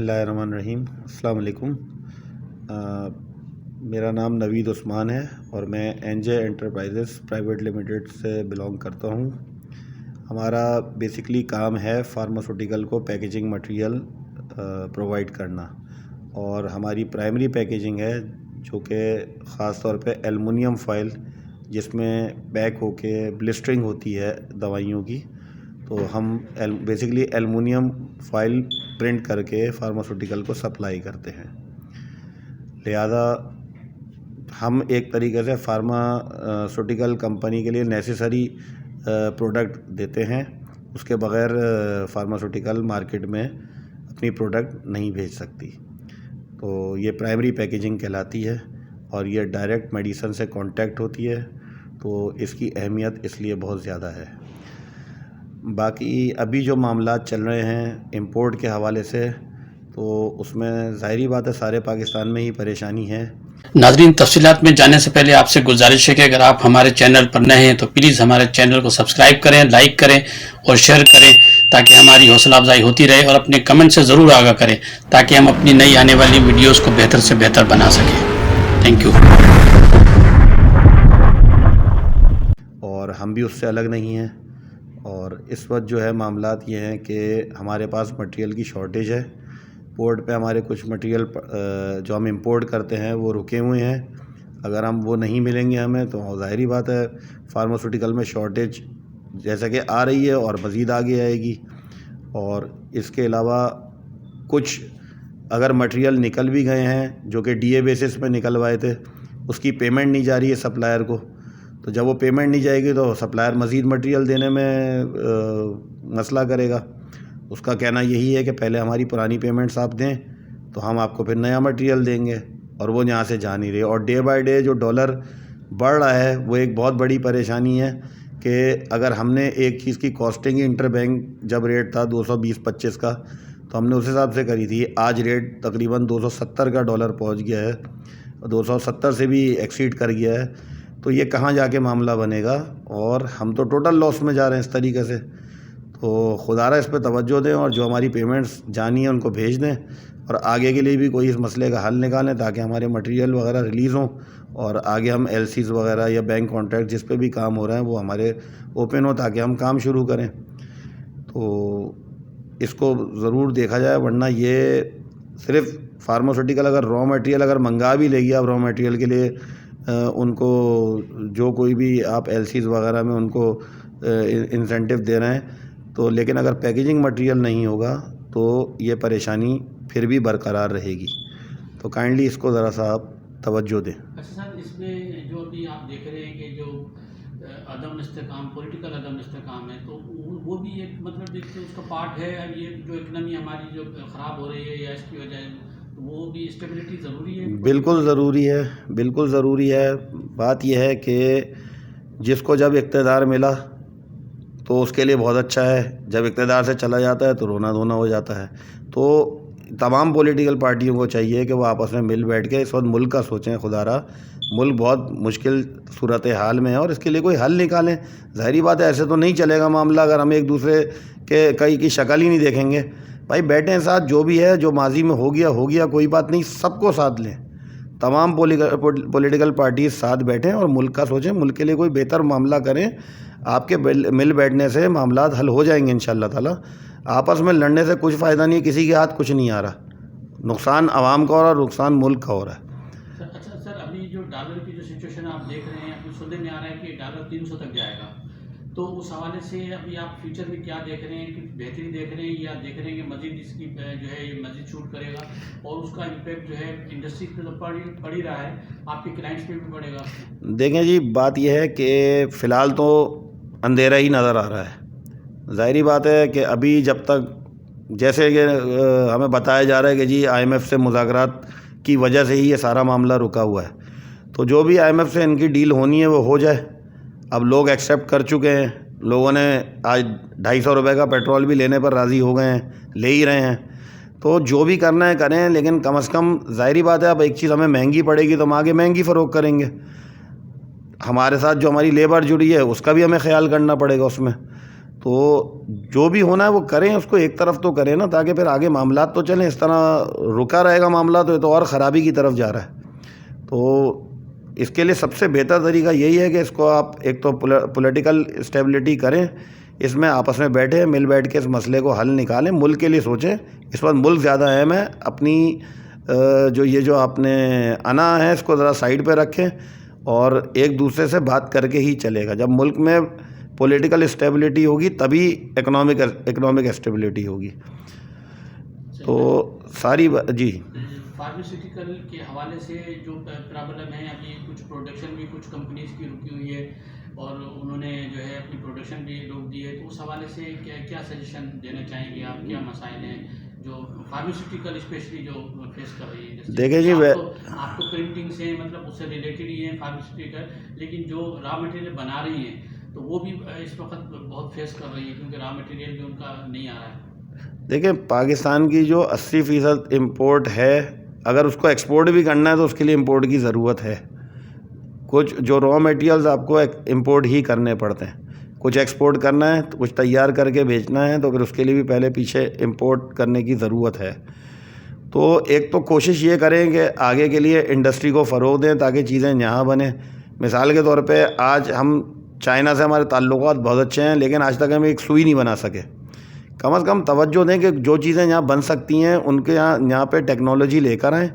اللہ الرحمن الرحیم۔ السلام علیکم۔ میرا نام نوید عثمان ہے اور میں این جے انٹرپرائزز پرائیویٹ لمیٹڈ سے بلانگ کرتا ہوں۔ ہمارا بیسکلی کام ہے فارماسوٹیکل کو پیکیجنگ مٹیریل پرووائڈ کرنا، اور ہماری پرائمری پیکیجنگ ہے جو کہ خاص طور پہ ایلومینیم فائل، جس میں پیک ہو کے بلسٹرنگ ہوتی ہے دوائیوں کی، تو ہم بیسکلی ایلومینیم فائل پرنٹ کر کے فارماسوٹیکل کو سپلائی کرتے ہیں۔ لہذا ہم ایک طریقے سے فارماسوٹیکل کمپنی کے لیے نیسیسری پروڈکٹ دیتے ہیں، اس کے بغیر فارماسوٹیکل مارکیٹ میں اپنی پروڈکٹ نہیں بھیج سکتی۔ تو یہ پرائمری پیکیجنگ کہلاتی ہے، اور یہ ڈائریکٹ میڈیسن سے کانٹیکٹ ہوتی ہے، تو اس کی اہمیت اس لیے بہت زیادہ ہے۔ باقی ابھی جو معاملات چل رہے ہیں امپورٹ کے حوالے سے، تو اس میں ظاہری بات ہے سارے پاکستان میں ہی پریشانی ہے۔ ناظرین، تفصیلات میں جانے سے پہلے آپ سے گزارش ہے کہ اگر آپ ہمارے چینل پر نئے ہیں تو پلیز ہمارے چینل کو سبسکرائب کریں، لائک کریں اور شیئر کریں، تاکہ ہماری حوصلہ افزائی ہوتی رہے، اور اپنے کمنٹ سے ضرور آگاہ کریں تاکہ ہم اپنی نئی آنے والی ویڈیوز کو بہتر سے بہتر بنا سکیں۔ Thank you. اور ہم بھی اس سے الگ نہیں ہیں، اور اس وقت جو ہے معاملات یہ ہیں کہ ہمارے پاس مٹیریل کی شارٹیج ہے۔ پورٹ پہ ہمارے کچھ مٹیریل جو ہم امپورٹ کرتے ہیں وہ رکے ہوئے ہیں، اگر ہم وہ نہیں ملیں گے ہمیں تو ظاہری بات ہے فارماسوٹیکل میں شارٹیج جیسا کہ آ رہی ہے اور مزید آگے آئے گی۔ اور اس کے علاوہ کچھ اگر مٹیریل نکل بھی گئے ہیں جو کہ ڈی اے بیسس پہ نکلوائے تھے، اس کی پیمنٹ نہیں جا رہی ہے سپلائر کو، تو جب وہ پیمنٹ نہیں جائے گی تو سپلائر مزید مٹیریل دینے میں مسئلہ کرے گا۔ اس کا کہنا یہی ہے کہ پہلے ہماری پرانی پیمنٹس آپ دیں تو ہم آپ کو پھر نیا مٹیریل دیں گے، اور وہ یہاں سے جا نہیں رہی۔ اور ڈے بائی ڈے جو ڈالر بڑھ رہا ہے وہ ایک بہت بڑی پریشانی ہے کہ اگر ہم نے ایک چیز کی کاسٹنگ انٹر بینک جب ریٹ تھا 220-25 کا، تو ہم نے اس حساب سے کری تھی، آج ریٹ تقریباً 270 کا ڈالر پہنچ گیا ہے، 270 سے بھی ایکسیڈ کر گیا ہے، تو یہ کہاں جا کے معاملہ بنے گا، اور ہم تو ٹوٹل لاس میں جا رہے ہیں اس طریقے سے۔ تو خدا را اس پہ توجہ دیں، اور جو ہماری پیمنٹس جانی ہیں ان کو بھیج دیں، اور آگے کے لیے بھی کوئی اس مسئلے کا حل نکالیں تاکہ ہمارے مٹیریل وغیرہ ریلیز ہوں، اور آگے ہم ایل سیز وغیرہ یا بینک کانٹریکٹ جس پہ بھی کام ہو رہے ہیں وہ ہمارے اوپن ہو تاکہ ہم کام شروع کریں۔ تو اس کو ضرور دیکھا جائے، ورنہ یہ صرف فارماسوٹیکل اگر را میٹیریل اگر منگا بھی لے گی آپ را میٹیریل کے لیے، ان کو جو کوئی بھی آپ ایل سیز وغیرہ میں ان کو انسینٹیو دے رہے ہیں، تو لیکن اگر پیکیجنگ مٹیریل نہیں ہوگا تو یہ پریشانی پھر بھی برقرار رہے گی۔ تو کائنڈلی اس کو ذرا سا آپ توجہ دیں۔ اچھا سر، اس میں جو ابھی آپ دیکھ رہے ہیں کہ جو عدم استحکام، پولیٹیکل عدم استحکام ہے، تو وہ بھی ایک مطلب ایک اس کا پارٹ ہے، یہ جو اکنامی ہماری جو خراب ہو رہی ہے یا اس کی وجہ وہ بھی اسٹیبلٹی ضروری ہے۔ بالکل ضروری ہے، بالکل ضروری ہے۔ بات یہ ہے کہ جس کو جب اقتدار ملا تو اس کے لیے بہت اچھا ہے، جب اقتدار سے چلا جاتا ہے تو رونا دھونا ہو جاتا ہے۔ تو تمام پولیٹیکل پارٹیوں کو چاہیے کہ وہ آپس میں مل بیٹھ کے اس وقت ملک کا سوچیں۔ خدا را ملک بہت مشکل صورتحال میں ہے، اور اس کے لیے کوئی حل نکالیں۔ ظاہری بات ہے ایسے تو نہیں چلے گا معاملہ اگر ہم ایک دوسرے کے کئی کی شکل ہی نہیں دیکھیں گے۔ بھائی بیٹھیں ساتھ، جو بھی ہے جو ماضی میں ہو گیا کوئی بات نہیں، سب کو ساتھ لیں، تمام پولیٹیکل پارٹیز ساتھ بیٹھیں اور ملک کا سوچیں، ملک کے لیے کوئی بہتر معاملہ کریں۔ آپ کے مل بیٹھنے سے معاملات حل ہو جائیں گے انشاءاللہ تعالیٰ۔ آپس میں لڑنے سے کچھ فائدہ نہیں ہے، کسی کے ہاتھ کچھ نہیں آ رہا، نقصان عوام کا ہو رہا ہے، نقصان ملک کا ہو رہا ہے۔ اچھا سر، ابھی جو ڈالر کی جو سچویشن آپ دیکھ رہے ہیں، ابھی سننے میں آ رہا ہے کہ ڈالر 300 تک جائے گا، تو اس حوالے سے ابھی آپ فیوچر میں کیا دیکھ رہے ہیں؟ کہ بہتری دیکھ رہے ہیں یا دیکھ رہے ہیں کہ مزید اس کی جو ہے یہ مزید چھوٹ کرے گا، اور اس کا امپیکٹ جو ہے انڈسٹری پہ تو پڑ ہی رہا ہے، آپ کے کلائنٹس پہ بھی پڑے گا؟ دیکھیں جی، بات یہ ہے کہ فی الحال تو اندھیرا ہی نظر آ رہا ہے۔ ظاہری بات ہے کہ ابھی جب تک جیسے کہ ہمیں بتایا جا رہا ہے کہ جی آئی ایم ایف سے مذاکرات کی وجہ سے ہی یہ سارا معاملہ رکا ہوا ہے، تو جو بھی آئی ایم ایف سے ان کی ڈیل ہونی ہے وہ ہو جائے۔ اب لوگ ایکسیپٹ کر چکے ہیں، لوگوں نے آج 250 روپے کا پیٹرول بھی لینے پر راضی ہو گئے ہیں، لے ہی رہے ہیں، تو جو بھی کرنا ہے کریں، لیکن کم از کم ظاہری بات ہے اب ایک چیز ہمیں مہنگی پڑے گی تو ہم آگے مہنگی فروخت کریں گے۔ ہمارے ساتھ جو ہماری لیبر جڑی ہے اس کا بھی ہمیں خیال کرنا پڑے گا اس میں۔ تو جو بھی ہونا ہے وہ کریں, اس کو ایک طرف تو کریں نا, تاکہ پھر آگے معاملات تو چلیں. اس طرح رکا رہے گا معاملہ تو یہ تو اور خرابی کی طرف جا رہا ہے. تو اس کے لیے سب سے بہتر طریقہ یہی ہے کہ اس کو آپ ایک تو پولیٹیکل اسٹیبلٹی کریں, اس میں آپس میں بیٹھیں, مل بیٹھ کے اس مسئلے کو حل نکالیں, ملک کے لیے سوچیں. اس وقت ملک زیادہ اہم ہے. اپنی جو آپ نے انا ہے اس کو ذرا سائڈ پہ رکھیں اور ایک دوسرے سے بات کر کے ہی چلے گا. جب ملک میں پولیٹیکل اسٹیبلٹی ہوگی تبھی اکنامک اسٹیبلٹی ہوگی. تو ساری جی فارماسیوٹیکل کے حوالے سے جو پرابلم ہے, ابھی کچھ پروڈکشن بھی کچھ کمپنیز کی رکی ہوئی ہے اور انہوں نے جو ہے اپنی پروڈکشن بھی روک دی ہے, تو اس حوالے سے کیا سجیشن دینا چاہیں گے آپ؟ کیا مسائل ہیں جو فارماسیوٹیکل اسپیشلی جو فیس کر رہی ہے؟ دیکھیں جی, آپ کو پرنٹنگ سے مطلب اس سے ریلیٹڈ ہی ہیں فارماسیوٹیکل, لیکن جو را مٹیریل بنا رہی ہیں تو وہ بھی اس وقت بہت فیس کر رہی ہے کیونکہ را مٹیریل بھی ان کا نہیں آ رہا ہے. دیکھیں پاکستان کی جو 80% امپورٹ ہے, اگر اس کو ایکسپورٹ بھی کرنا ہے تو اس کے لیے امپورٹ کی ضرورت ہے. کچھ جو را میٹیریلز آپ کو امپورٹ ہی کرنے پڑتے ہیں, کچھ ایکسپورٹ کرنا ہے تو کچھ تیار کر کے بیچنا ہے, تو پھر اس کے لیے بھی پہلے پیچھے امپورٹ کرنے کی ضرورت ہے. تو ایک تو کوشش یہ کریں کہ آگے کے لیے انڈسٹری کو فروغ دیں تاکہ چیزیں یہاں بنیں. مثال کے طور پہ آج ہم چائنا سے ہمارے تعلقات بہت اچھے ہیں, لیکن آج تک ہم ایک سوئی نہیں بنا سکے. کم از کم توجہ دیں کہ جو چیزیں یہاں بن سکتی ہیں ان کے یہاں پہ ٹیکنالوجی لے کر آئیں,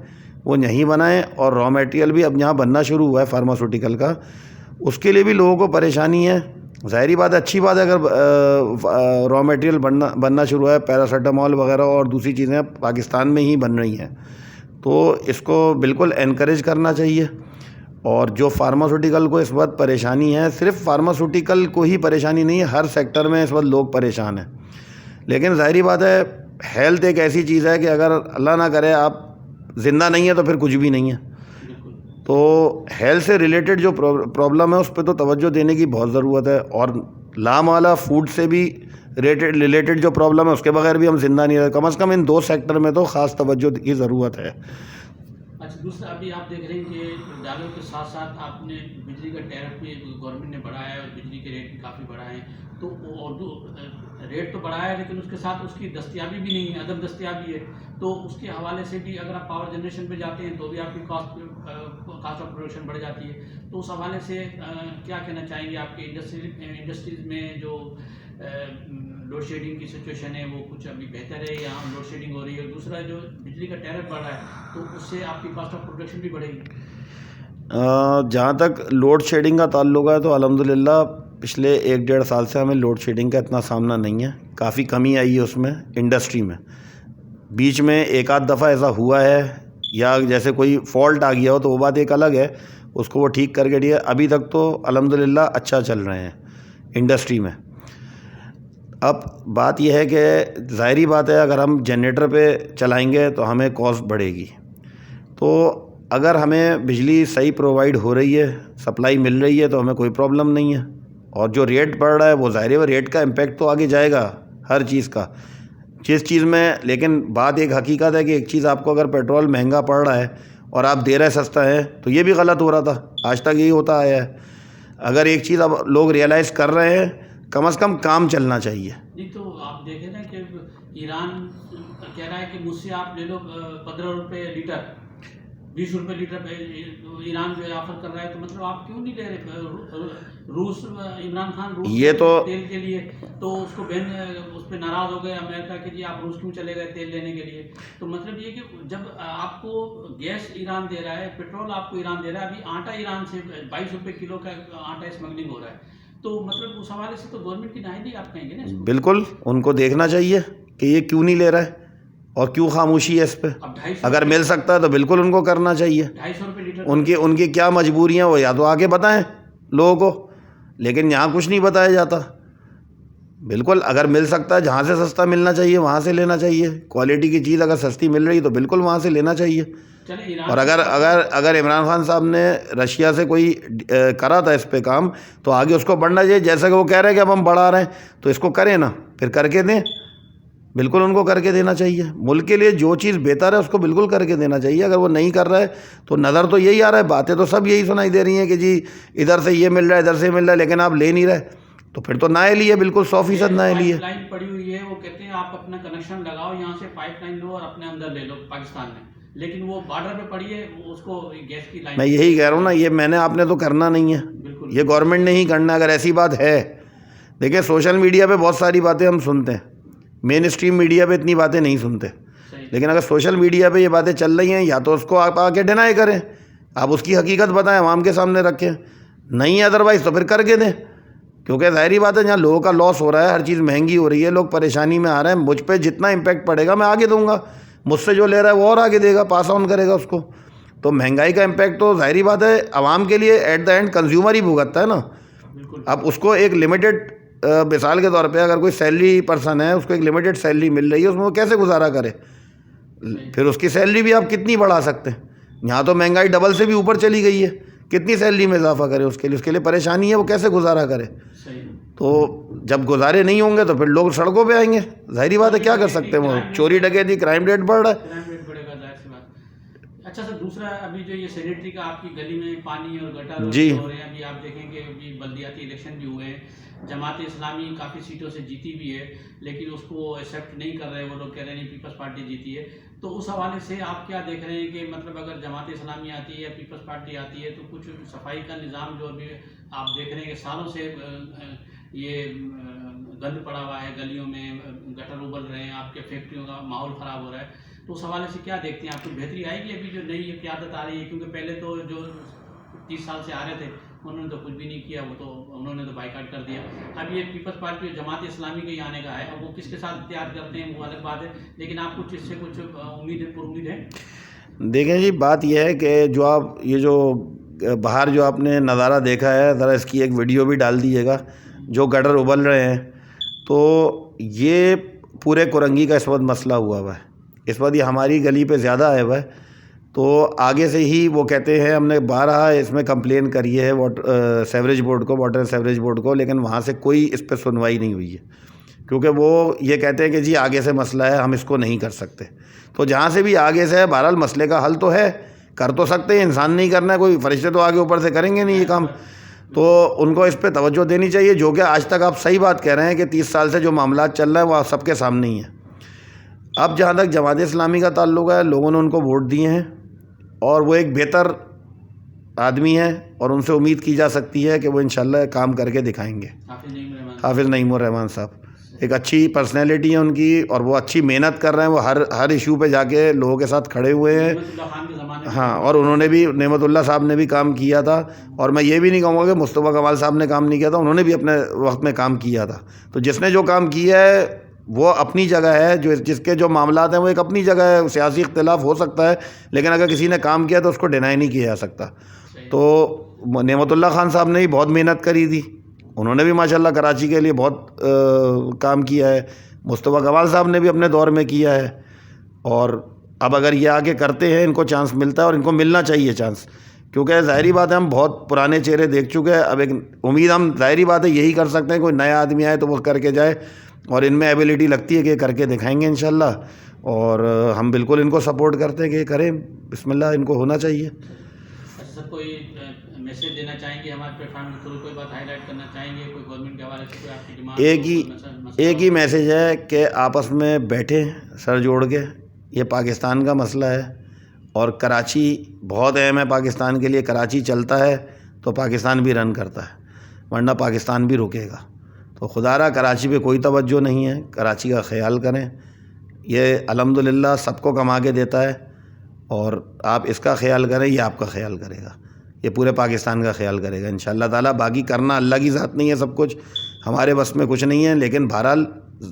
وہ یہیں بنائیں. اور را میٹیریل بھی اب یہاں بننا شروع ہوا ہے فارماسیوٹیکل کا, اس کے لیے بھی لوگوں کو پریشانی ہے. ظاہری بات ہے, اچھی بات ہے اگر را میٹیریل بننا شروع ہوا ہے. پیراسیٹامول وغیرہ اور دوسری چیزیں پاکستان میں ہی بن رہی ہیں, تو اس کو بالکل انکریج کرنا چاہیے. اور جو فارماسیوٹیکل کو اس وقت پریشانی ہے, صرف فارماسیوٹیکل کو ہی پریشانی نہیں ہے, ہر سیکٹر میں اس وقت لوگ پریشان ہیں. لیکن ظاہری بات ہے ہیلتھ ایک ایسی چیز ہے کہ اگر اللہ نہ کرے آپ زندہ نہیں ہیں تو پھر کچھ بھی نہیں ہے. تو ہیلتھ سے ریلیٹڈ جو پرابلم ہے اس پہ تو توجہ دینے کی بہت ضرورت ہے. اور لام والا فوڈ سے بھی ریلیٹڈ جو پرابلم ہے اس کے بغیر بھی ہم زندہ نہیں رہے. کم از کم ان دو سیکٹر میں تو خاص توجہ کی ضرورت ہے. اچھا, دوسرا ابھی آپ دیکھ رہے ہیں کہ ڈالر کے ساتھ ساتھ آپ نے بجلی کا ٹیرف بھی گورنمنٹ نے بڑھایا ہے اور بجلی کے ریٹ بھی کافی بڑھائے ہیں. تو ریٹ تو بڑھایا ہے لیکن اس کے ساتھ اس کی دستیابی بھی نہیں ہے, عدم دستیابی ہے. تو اس کے حوالے سے بھی اگر آپ پاور جنریشن پہ جاتے ہیں تو بھی آپ کی کاسٹ آف پروڈکشن بڑھ جاتی ہے. تو اس حوالے سے کیا کہنا چاہیں گے؟ آپ کے انڈسٹریز میں جو لوڈ شیڈنگ کی سچویشن ہے وہ کچھ ابھی بہتر ہے یا لوڈ شیڈنگ ہو رہی ہے؟ دوسرا جو بجلی کا ٹیرف بڑھ رہا ہے تو اس سے آپ کی کاسٹ آف پروڈکشن بھی بڑھے گی. جہاں تک لوڈ شیڈنگ کا تعلق ہے تو الحمدللہ پچھلے 1-1.5 سال سے ہمیں لوڈ شیڈنگ کا اتنا سامنا نہیں ہے. کافی کمی آئی ہے اس میں انڈسٹری میں. بیچ میں ایک آدھ دفعہ ایسا ہوا ہے یا جیسے کوئی فالٹ آ گیا ہو تو وہ بات ایک الگ ہے, اس کو وہ ٹھیک کر کے دیا. ابھی تک تو الحمدللہ اچھا چل رہے ہیں انڈسٹری میں. اب بات یہ ہے کہ ظاہری بات ہے اگر ہم جنریٹر پہ چلائیں گے تو ہمیں کاسٹ بڑھے گی. تو اگر ہمیں بجلی صحیح پرووائڈ ہو رہی ہے, سپلائی مل رہی ہے تو ہمیں کوئی پرابلم نہیں ہے. اور جو ریٹ پڑ رہا ہے وہ ظاہر ہے ریٹ کا امپیکٹ تو آگے جائے گا ہر چیز کا, جس چیز میں. لیکن بات ایک حقیقت ہے کہ ایک چیز آپ کو اگر پیٹرول مہنگا پڑ رہا ہے اور آپ دے رہے سستا ہے تو یہ بھی غلط ہو رہا تھا, آج تک یہی ہوتا آیا ہے. اگر ایک چیز اب لوگ ریئلائز کر رہے ہیں, کم از کم کام چلنا چاہیے. نہیں تو آپ دیکھیں نا کہ ایران کہہ رہا ہے کہ مجھ سے آپ لے لو 15 روپے لیٹر, 20 روپے لیٹر ایران جو ہے آفر کر رہا ہے, تو مطلب آپ کیوں نہیں لے رہے؟ روس عمران خان روس یہ تو تیل کے لیے تو اس کو اس پہ ناراض ہو گئے امریکہ کہ جی آپ روس کیوں چلے گئے تیل لینے کے لیے. تو مطلب یہ کہ جب آپ کو گیس ایران دے رہا ہے, پیٹرول آپ کو ایران دے رہا ہے, ابھی آٹا ایران سے 22 روپے کلو کا آٹا اسمگلنگ ہو رہا ہے, تو مطلب اس حوالے سے تو گورنمنٹ کی نااہلی آپ کہیں گے نا. بالکل ان کو دیکھنا چاہیے کہ یہ کیوں نہیں لے رہا ہے اور کیوں خاموشی ہے اس پہ. اگر مل سکتا ہے تو بالکل ان کو کرنا چاہیے. 250 روپے لیٹر ان کی کیا مجبوریاں وہ یا تو آ کے بتائیں لوگوں کو, لیکن یہاں کچھ نہیں بتایا جاتا. بالکل اگر مل سکتا ہے, جہاں سے سستا ملنا چاہیے وہاں سے لینا چاہیے. کوالٹی کی چیز اگر سستی مل رہی تو بالکل وہاں سے لینا چاہیے. اور اگر عمران خان صاحب نے رشیا سے کوئی کرا تھا اس پہ کام تو آگے اس کو بڑھنا چاہیے. جیسا کہ وہ کہہ رہے ہیں کہ اب ہم بڑھا رہے ہیں تو اس کو کریں نا, پھر کر کے دیں. بالکل ان کو کر کے دینا چاہیے. ملک کے لیے جو چیز بہتر ہے اس کو بالکل کر کے دینا چاہیے. اگر وہ نہیں کر رہا ہے تو نظر تو یہی آ رہا ہے, باتیں تو سب یہی سنائی دے رہی ہیں کہ جی ادھر سے یہ مل رہا ہے, ادھر سے مل رہا ہے, لیکن آپ لے نہیں رہے. تو پھر تو نااہلی ہے، بالکل 100% نااہلی ہے. پائپ لائن پڑی ہوئی ہے، وہ کہتے ہیں آپ اپنا کنیکشن لگاؤ یہاں سے پائپ لائن لو اور اپنے اندر لے لو پاکستان میں، لیکن وہ بارڈر پہ پڑی ہے، اس کو گیس کی لائن. میں یہی کہہ رہا ہوں نا، یہ میں نے آپ نے تو کرنا نہیں ہے، بالکل یہ گورنمنٹ نے ہی کرنا. اگر ایسی بات ہے، دیکھیں سوشل میڈیا پہ بہت ساری باتیں ہم سنتے ہیں، مین اسٹریم میڈیا پہ اتنی باتیں نہیں سنتے، لیکن اگر سوشل میڈیا پہ یہ باتیں چل رہی ہیں، یا تو اس کو آپ آ کے ڈینائی کریں، آپ اس کی حقیقت بتائیں، عوام کے سامنے رکھیں. نہیں ادروائز تو پھر کر کے دیں، کیونکہ ظاہری بات ہے جہاں لوگوں کا لاس ہو رہا ہے، ہر چیز مہنگی ہو رہی ہے، لوگ پریشانی میں آ رہے ہیں، مجھ پہ جتنا امپیکٹ پڑے گا میں آگے دوں گا، مجھ سے جو لے رہا ہے وہ اور آگے دے گا، پاس آن کرے گا اس کو. تو مہنگائی کا امپیکٹ تو ظاہری بات ہے عوام کے لیے ایٹ دا اینڈ کنزیومر ہی بھگتتا ہے نا. اب اس کو ایک لمیٹڈ مثال کے طور پہ اگر کوئی سیلری پرسن ہے، اس کو ایک لمیٹڈ سیلری مل رہی ہے، اس میں وہ کیسے گزارا کرے؟ پھر اس کی سیلری بھی آپ کتنی بڑھا سکتے ہیں؟ یہاں تو مہنگائی ڈبل سے بھی اوپر چلی گئی ہے، کتنی سیلری میں اضافہ کرے؟ اس کے لیے پریشانی ہے، وہ کیسے گزارا کرے؟ تو جب گزارے نہیں ہوں گے تو پھر لوگ سڑکوں پہ آئیں گے، ظاہری بات ہے کیا کر سکتے ہیں؟ وہ چوری ڈکیتی کرائم ریٹ بڑھ رہا ہے. اچھا سر، دوسرا ابھی جو یہ سینیٹری کا آپ کی گلی میں پانی اور گٹر جی ہو رہے ہیں، ابھی آپ دیکھیں کہ ابھی بلدیاتی الیکشن بھی ہوئے ہیں، جماعت اسلامی کافی سیٹوں سے جیتی بھی ہے، لیکن اس کو ایکسیپٹ نہیں کر رہے، وہ لوگ کہہ رہے ہیں پیپلز پارٹی جیتی ہے. تو اس حوالے سے آپ کیا دیکھ رہے ہیں کہ مطلب اگر جماعت اسلامی آتی ہے یا پیپلز پارٹی آتی ہے تو کچھ صفائی کا نظام جو ابھی آپ دیکھ رہے ہیں کہ سالوں سے یہ گند پڑا ہوا ہے، گلیوں میں گٹر ابل رہے ہیں، آپ کے فیکٹریوں کا ماحول خراب ہو رہا ہے، تو اس حوالے سے کیا دیکھتے ہیں؟ آپ کو بہتری آئے گی ابھی جو نئی قیادت آ رہی ہے؟ کیونکہ پہلے تو جو 30 سال سے آ رہے تھے انہوں نے تو کچھ بھی نہیں کیا، وہ تو انہوں نے تو بائیکاٹ کر دیا. اب یہ پیپلز پارٹی اور جماعت اسلامی کے ہی آنے کا ہے، اب وہ کس کے ساتھ اختیار کرتے ہیں وہ الگ بات ہے، لیکن آپ کچھ اس سے کچھ امید ہے؟ دیکھیں جی، بات یہ ہے کہ جو آپ یہ جو باہر جو آپ نے نظارہ دیکھا ہے، ذرا اس کی ایک ویڈیو بھی ڈال دیجیے گا. جو گٹر ابل رہے ہیں تو یہ پورے کورنگی کا اس وقت مسئلہ ہوا ہے، اس وقت یہ ہماری گلی پہ زیادہ آیا ہوا ہے. تو آگے سے ہی وہ کہتے ہیں ہم نے بارہا اس میں کمپلین کری ہے سیوریج بورڈ کو، واٹر سیوریج بورڈ کو، لیکن وہاں سے کوئی اس پہ سنوائی نہیں ہوئی ہے، کیونکہ وہ یہ کہتے ہیں کہ جی آگے سے مسئلہ ہے، ہم اس کو نہیں کر سکتے. تو جہاں سے بھی آگے سے ہے، بہرحال مسئلے کا حل تو ہے، کر تو سکتے ہیں، انسان نہیں کرنا ہے، کوئی فرشتے تو آگے اوپر سے کریں گے نہیں یہ کام. تو ان کو اس پہ توجہ دینی چاہیے، جو کہ آج تک آپ صحیح بات کہہ رہے ہیں کہ 30 سال سے جو معاملات چل رہے ہیں وہ سب کے سامنے ہی ہیں. اب جہاں تک جماعت اسلامی کا تعلق ہے، لوگوں نے ان کو ووٹ دیے ہیں اور وہ ایک بہتر آدمی ہے اور ان سے امید کی جا سکتی ہے کہ وہ انشاءاللہ کام کر کے دکھائیں گے. حافظ نعیم الرحمان صاحب ایک اچھی پرسنالٹی ہے ان کی، اور وہ اچھی محنت کر رہے ہیں، وہ ہر ایشو پہ جا کے لوگوں کے ساتھ کھڑے ہوئے ہیں. ہاں، اور انہوں نے بھی، نعمت اللہ صاحب نے بھی کام کیا تھا، اور میں یہ بھی نہیں کہوں گا کہ مصطفیٰ کمال صاحب نے کام نہیں کیا تھا، انہوں نے بھی اپنے وقت میں کام کیا تھا. تو جس نے جو کام کیا ہے وہ اپنی جگہ ہے، جس کے جو معاملات ہیں وہ ایک اپنی جگہ ہے. سیاسی اختلاف ہو سکتا ہے، لیکن اگر کسی نے کام کیا تو اس کو ڈینائی نہیں کیا جا سکتا. تو نعمت اللہ خان صاحب نے بھی بہت محنت کری تھی، انہوں نے بھی ماشاءاللہ کراچی کے لیے بہت کام کیا ہے. مصطفیٰ کمال صاحب نے بھی اپنے دور میں کیا ہے، اور اب اگر یہ آگے کرتے ہیں، ان کو چانس ملتا ہے اور ان کو ملنا چاہیے چانس، کیونکہ ظاہری بات ہے ہم بہت پرانے چہرے دیکھ چکے ہیں. اب ایک امید ہم ظاہری بات ہے یہی کر سکتے ہیں، کوئی نیا آدمی آئے تو وہ کر کے جائے، اور ان میں ایبیلٹی لگتی ہے کہ کر کے دکھائیں گے انشاءاللہ، اور ہم بالکل ان کو سپورٹ کرتے ہیں کہ کریں، بسم اللہ، ان کو ہونا چاہیے. سر کوئی میسیج دینا چاہیں گے ہمارے پلیٹ فارم کے تھرو، کوئی بات ہائی لائٹ کرنا چاہیں گے، کوئی گورنمنٹ کے حوالے سے کوئی آپ کی ڈیمانڈ؟ ایک ہی میسیج ہے کہ آپس میں بیٹھیں سر جوڑ کے. یہ پاکستان کا مسئلہ ہے اور کراچی بہت اہم ہے پاکستان کے لیے. کراچی چلتا ہے تو پاکستان بھی رن کرتا ہے، ورنہ پاکستان بھی رکے گا. تو خدا را کراچی پہ کوئی توجہ نہیں ہے، کراچی کا خیال کریں. یہ الحمدللہ سب کو کما کے دیتا ہے، اور آپ اس کا خیال کریں، یہ آپ کا خیال کرے گا، یہ پورے پاکستان کا خیال کرے گا انشاءاللہ تعالیٰ. باقی کرنا اللہ کی ذات نہیں ہے، سب کچھ ہمارے بس میں کچھ نہیں ہے، لیکن بہرحال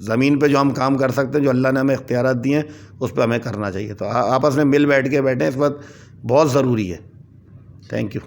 زمین پہ جو ہم کام کر سکتے ہیں، جو اللہ نے ہمیں اختیارات دیے ہیں، اس پہ ہمیں کرنا چاہیے. تو آپس میں مل بیٹھ کے بیٹھیں، اس وقت بہت ضروری ہے. Thank you.